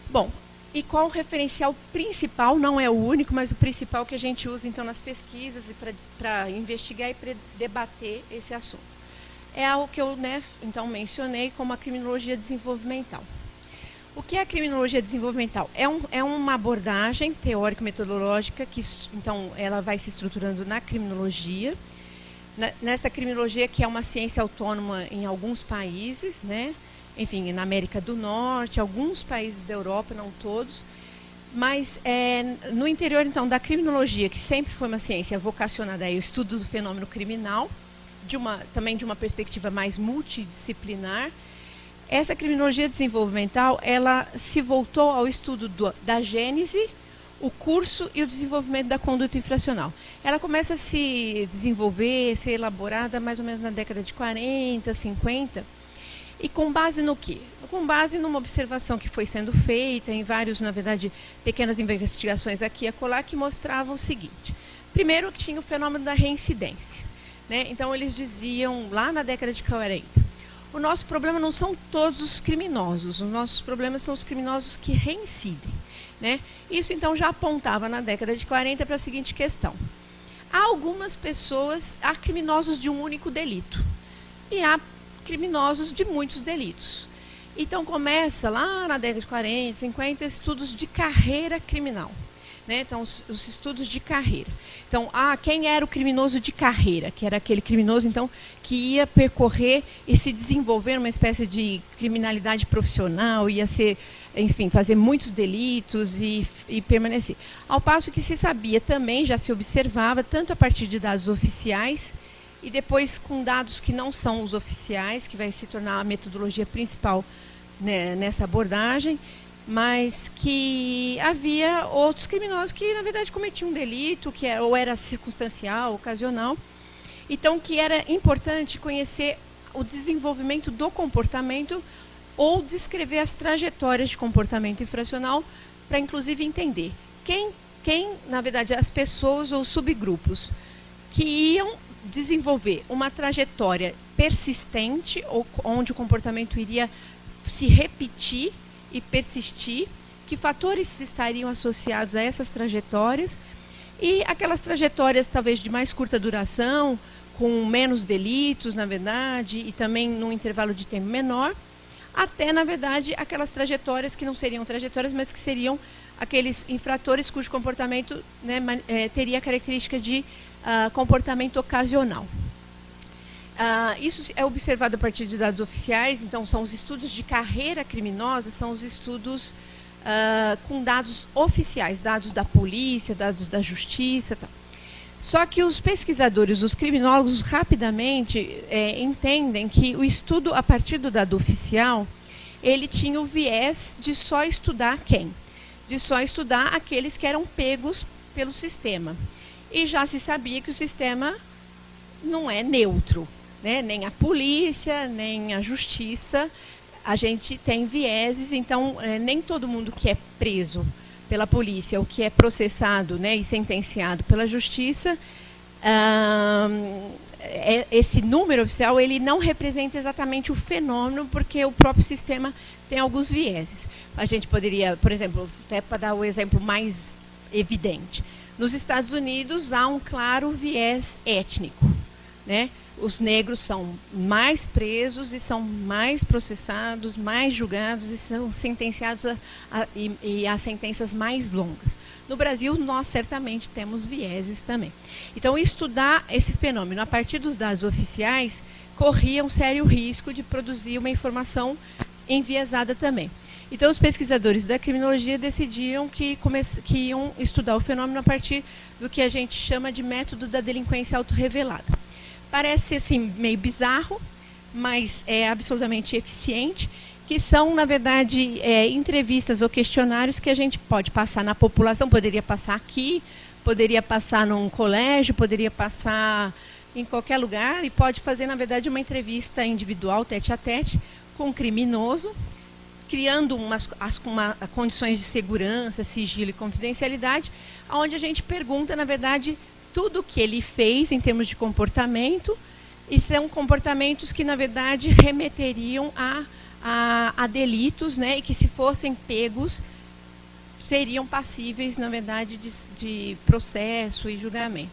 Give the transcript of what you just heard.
Bom, e qual o referencial principal, não é o único, mas o principal que a gente usa então nas pesquisas e para investigar e para debater esse assunto? É algo que eu então mencionei como a criminologia desenvolvimental. O que é a criminologia desenvolvimental? É uma abordagem teórico-metodológica que então ela vai se estruturando na criminologia. Nessa criminologia, que é uma ciência autônoma em alguns países, enfim, na América do Norte, alguns países da Europa, não todos, mas no interior, então, da criminologia, que sempre foi uma ciência vocacionada ao estudo do fenômeno criminal, também de uma perspectiva mais multidisciplinar, essa criminologia desenvolvimental, ela se voltou ao estudo da gênese, o curso e o desenvolvimento da conduta infracional. Ela começa a se desenvolver, ser elaborada mais ou menos na década de 40, 50, e com base no quê? Com base numa observação que foi sendo feita em vários, na verdade, pequenas investigações aqui e acolá, que mostravam o seguinte. Primeiro, que tinha o fenômeno da reincidência. Então, eles diziam, lá na década de 40, o nosso problema não são todos os criminosos, os nossos problemas são os criminosos que reincidem. Isso, então, já apontava na década de 40 para a seguinte questão. Há algumas pessoas, há criminosos de um único delito e há criminosos de muitos delitos. Então, começa lá na década de 40, 50, estudos de carreira criminal. Então, os estudos de carreira. Então, quem era o criminoso de carreira? Que era aquele criminoso, então, que ia percorrer e se desenvolver numa espécie de criminalidade profissional, ia ser, enfim, fazer muitos delitos e permanecer. Ao passo que se sabia também, já se observava, tanto a partir de dados oficiais e depois com dados que não são os oficiais, que vai se tornar a metodologia principal nessa abordagem, mas que havia outros criminosos que, na verdade, cometiam um delito, ou era circunstancial, ocasional. Então, que era importante conhecer o desenvolvimento do comportamento ou descrever as trajetórias de comportamento infracional para, inclusive, entender quem, na verdade, as pessoas ou subgrupos que iam desenvolver uma trajetória persistente, ou onde o comportamento iria se repetir e persistir, que fatores estariam associados a essas trajetórias, e aquelas trajetórias talvez de mais curta duração, com menos delitos, na verdade, e também num intervalo de tempo menor, até, na verdade, aquelas trajetórias que não seriam trajetórias, mas que seriam aqueles infratores cujo comportamento teria a característica de comportamento ocasional. Isso é observado a partir de dados oficiais, então são os estudos de carreira criminosa, são os estudos com dados oficiais, dados da polícia, dados da justiça. Tal. Só que os pesquisadores, os criminólogos, rapidamente entendem que o estudo a partir do dado oficial, ele tinha o viés de só estudar quem? De só estudar aqueles que eram pegos pelo sistema. E já se sabia que o sistema não é neutro. Nem a polícia, nem a justiça, a gente tem vieses, então nem todo mundo que é preso pela polícia ou que é processado e sentenciado pela justiça, esse número oficial ele não representa exatamente o fenômeno, porque o próprio sistema tem alguns vieses. A gente poderia, por exemplo, até para dar o exemplo mais evidente, nos Estados Unidos há um claro viés étnico, Os negros são mais presos e são mais processados, mais julgados e são sentenciados a sentenças mais longas. No Brasil, nós certamente temos vieses também. Então, estudar esse fenômeno a partir dos dados oficiais corria um sério risco de produzir uma informação enviesada também. Então, os pesquisadores da criminologia decidiam que iam estudar o fenômeno a partir do que a gente chama de método da delinquência autorrevelada. Parece assim meio bizarro, mas é absolutamente eficiente, que são, na verdade, entrevistas ou questionários que a gente pode passar na população, poderia passar aqui, poderia passar num colégio, poderia passar em qualquer lugar, e pode fazer, na verdade, uma entrevista individual, tete a tete, com um criminoso, criando condições de segurança, sigilo e confidencialidade, onde a gente pergunta, na verdade, tudo o que ele fez em termos de comportamento E são comportamentos que, na verdade, remeteriam a delitos, né, e que, se fossem pegos, seriam passíveis, na verdade, de processo e julgamento.